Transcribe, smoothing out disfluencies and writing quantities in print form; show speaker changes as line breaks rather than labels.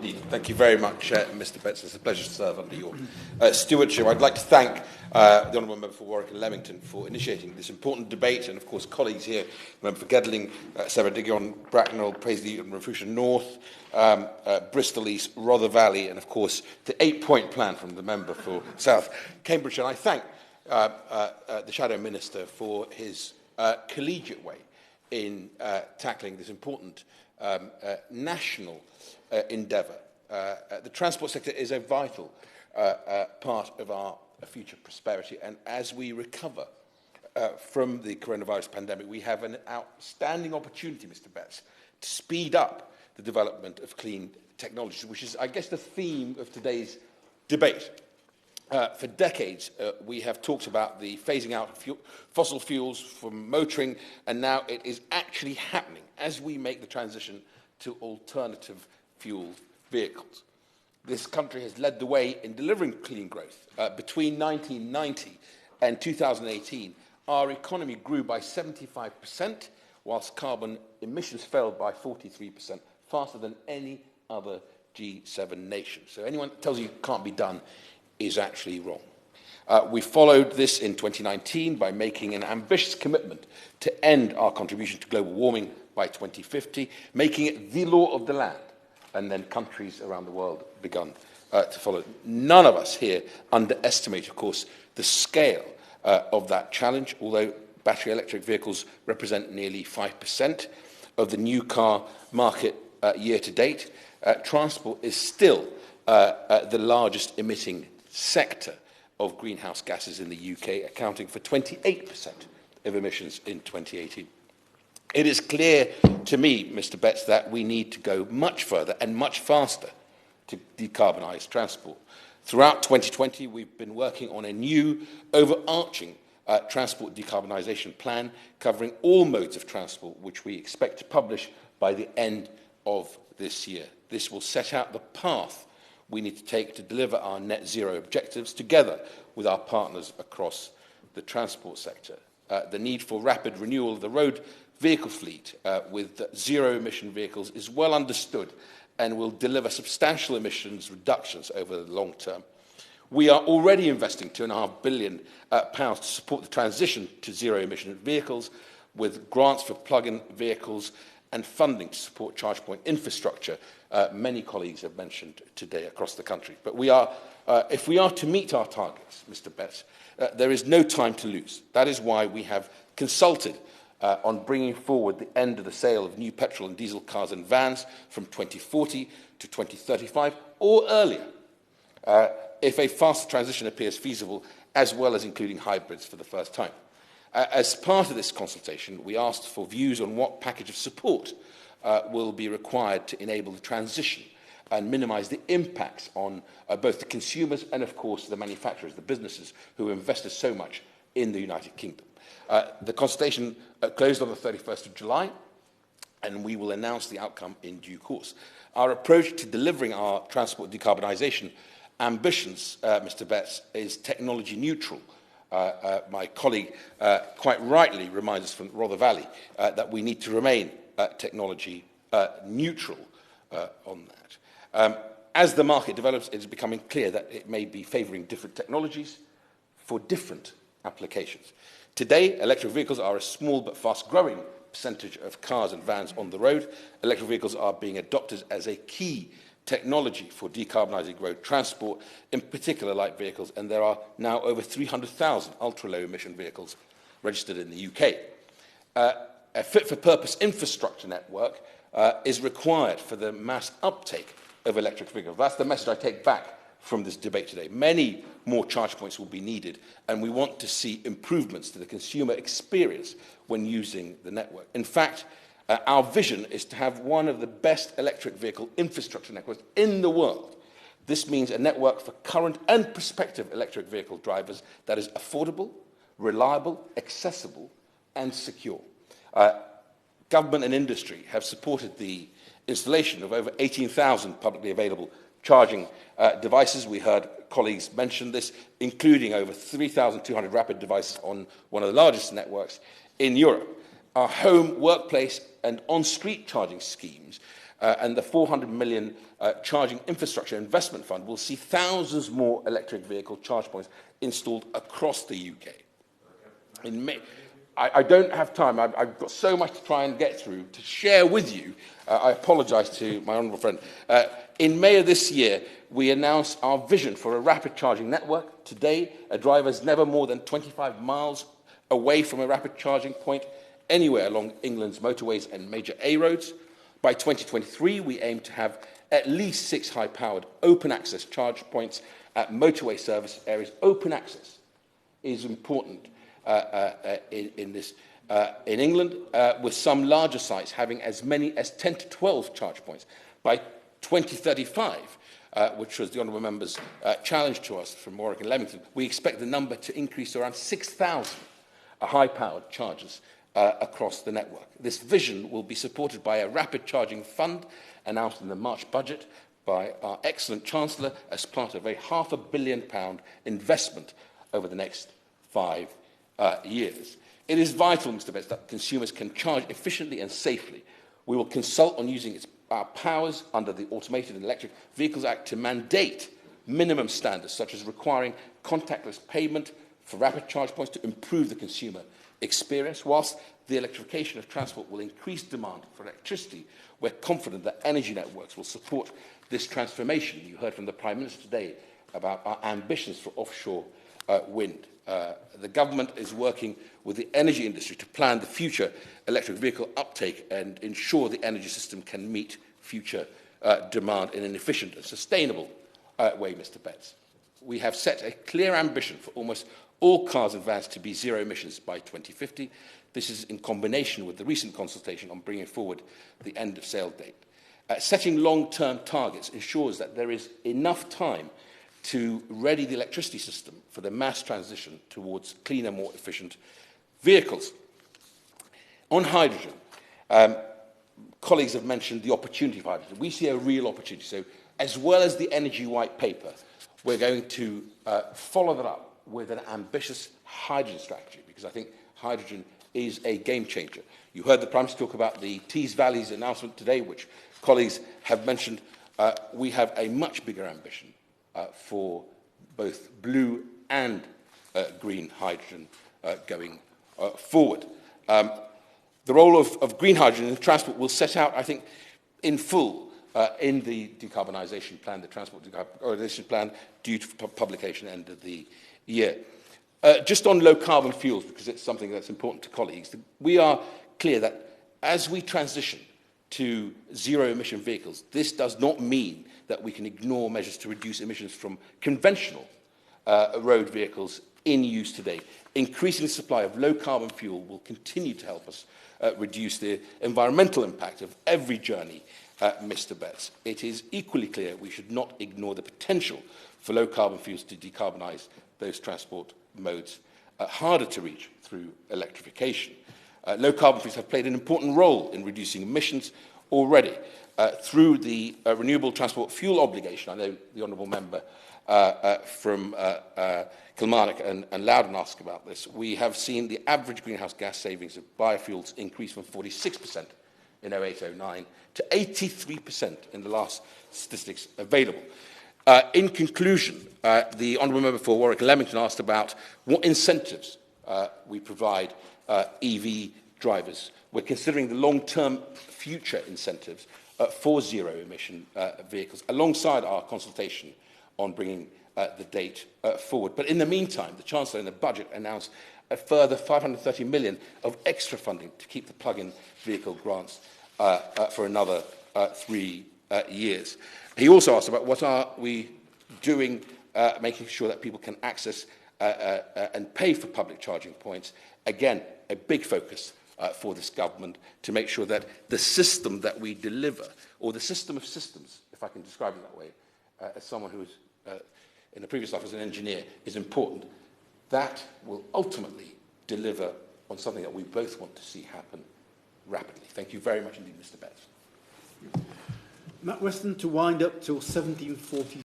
Indeed. Thank you very much, Mr. Betts. It's a pleasure to serve under your stewardship. I'd like to thank the Honourable Member for Warwick and Leamington for initiating this important debate, and of course colleagues here, Member for Gedling, Ceredigion, Bracknell, Paisley and Renfrewshire North, Bristol East, Rother Valley, and of course the 8-point plan from the Member for South Cambridgeshire. And I thank the Shadow Minister for his collegiate way in tackling this important national endeavour. The transport sector is a vital part of our future prosperity, and as we recover from the coronavirus pandemic, we have an outstanding opportunity, Mr. Betts, to speed up the development of clean technologies, which is, I guess, the theme of today's debate. For decades, we have talked about the phasing out of fossil fuels from motoring, and now it is actually happening as we make the transition to alternative fuel vehicles. This country has led the way in delivering clean growth. Between 1990 and 2018, our economy grew by 75%, whilst carbon emissions fell by 43%, faster than any other G7 nation. So anyone that tells you it can't be done is actually wrong. We followed this in 2019 by making an ambitious commitment to end our contribution to global warming by 2050, making it the law of the land, and then countries around the world begun to follow. None of us here underestimate, of course, the scale of that challenge, although battery electric vehicles represent nearly 5% of the new car market year to date. Transport is still the largest emitting sector of greenhouse gases in the UK, accounting for 28% of emissions in 2018. It is clear to me, Mr. Betts, that we need to go much further and much faster to decarbonise transport. Throughout 2020, we've been working on a new, overarching transport decarbonisation plan covering all modes of transport, which we expect to publish by the end of this year. This will set out the path we need to take to deliver our net zero objectives together with our partners across the transport sector. The need for rapid renewal of the road vehicle fleet with zero-emission vehicles is well understood and will deliver substantial emissions reductions over the long term. We are already investing £2.5 billion to support the transition to zero-emission vehicles, with grants for plug-in vehicles and funding to support charge point infrastructure. Many colleagues have mentioned today across the country. But if we are to meet our targets, Mr. Betts, there is no time to lose. That is why we have consulted on bringing forward the end of the sale of new petrol and diesel cars and vans from 2040 to 2035 or earlier, if a faster transition appears feasible, as well as including hybrids for the first time. As part of this consultation, we asked for views on what package of support will be required to enable the transition and minimise the impacts on both the consumers and, of course, the manufacturers, the businesses who invested so much in the United Kingdom. The consultation closed on the 31st of July, and we will announce the outcome in due course. Our approach to delivering our transport decarbonisation ambitions, Mr. Betts, is technology neutral. My colleague quite rightly reminds us from Rother Valley that we need to remain technology neutral on that. As the market develops, it is becoming clear that it may be favouring different technologies for different applications. Today, electric vehicles are a small but fast-growing percentage of cars and vans on the road. Electric vehicles are being adopted as a key technology for decarbonising road transport, in particular light vehicles, and there are now over 300,000 ultra-low emission vehicles registered in the UK. A fit-for-purpose infrastructure network is required for the mass uptake of electric vehicles. That's the message I take back from this debate today. Many more charge points will be needed, and we want to see improvements to the consumer experience when using the network. In fact, our vision is to have one of the best electric vehicle infrastructure networks in the world. This means a network for current and prospective electric vehicle drivers that is affordable, reliable, accessible, and secure. Government and industry have supported the installation of over 18,000 publicly available charging devices. We heard colleagues mention this, including over 3,200 rapid devices on one of the largest networks in Europe. Our home, workplace and on-street charging schemes and the 400 million charging infrastructure investment fund will see thousands more electric vehicle charge points installed across the UK. In May, I don't have time. I've got so much to try and get through to share with you. I apologise to my honourable friend. In May of this year, we announced our vision for a rapid charging network. Today, a driver is never more than 25 miles away from a rapid charging point anywhere along England's motorways and major A roads. By 2023, we aim to have at least 6 high-powered open-access charge points at motorway service areas. Open access is important in England, with some larger sites having as many as 10 to 12 charge points. By 2035, which was the honourable member's challenge to us from Warwick and Leamington, we expect the number to increase to around 6,000 high-powered chargers across the network. This vision will be supported by a rapid charging fund announced in the March budget by our excellent Chancellor as part of a £500 million investment over the next 5 years. It is vital, Mr. Betts, that consumers can charge efficiently and safely. We will consult on using our powers under the Automated and Electric Vehicles Act to mandate minimum standards, such as requiring contactless payment for rapid charge points to improve the consumer experience. Whilst the electrification of transport will increase demand for electricity, we're confident that energy networks will support this transformation. You heard from the Prime Minister today about our ambitions for offshore wind. The government is working with the energy industry to plan the future electric vehicle uptake and ensure the energy system can meet future demand in an efficient and sustainable way, Mr. Betts. We have set a clear ambition for almost all cars and vans to be zero emissions by 2050. This is in combination with the recent consultation on bringing forward the end of sale date. Setting long-term targets ensures that there is enough time to ready the electricity system for the mass transition towards cleaner, more efficient vehicles. On hydrogen, colleagues have mentioned the opportunity for hydrogen. We see a real opportunity. So, as well as the Energy White Paper, we're going to follow that up with an ambitious hydrogen strategy, because I think hydrogen is a game changer. You heard the Prime Minister talk about the Tees Valley's announcement today, which colleagues have mentioned. We have a much bigger ambition for both blue and green hydrogen going forward. The role of green hydrogen in transport will set out, I think, in full in the decarbonisation plan, the transport decarbonisation plan, due to publication at the end of the year. Just on low-carbon fuels, because it's something that's important to colleagues, we are clear that as we transition to zero-emission vehicles, this does not mean that we can ignore measures to reduce emissions from conventional road vehicles in use today. Increasing the supply of low-carbon fuel will continue to help us reduce the environmental impact of every journey, Mr. Betts. It is equally clear we should not ignore the potential for low-carbon fuels to decarbonise those transport modes harder to reach through electrification. Low-carbon fuels have played an important role in reducing emissions already through the renewable transport fuel obligation. I know the honourable member from Kilmarnock and Loudon asked about this. We have seen the average greenhouse gas savings of biofuels increase from 46% in 08-09 to 83% in the last statistics available. In conclusion, the honourable member for Warwick and Leamington asked about what incentives we provide EV drivers. We're considering the long-term future incentives for zero-emission vehicles, alongside our consultation on bringing the date forward. But in the meantime, the Chancellor in the budget announced a further £530 million of extra funding to keep the plug-in vehicle grants for another 3 years. He also asked about what are we doing, making sure that people can access and pay for public charging points. Again, a big focus for this government to make sure that the system that we deliver, or the system of systems, if I can describe it that way, as someone who was in a previous life as an engineer, is important. That will ultimately deliver on something that we both want to see happen rapidly. Thank you very much indeed, Mr. Betts.
Matt Weston to wind up till 17:40.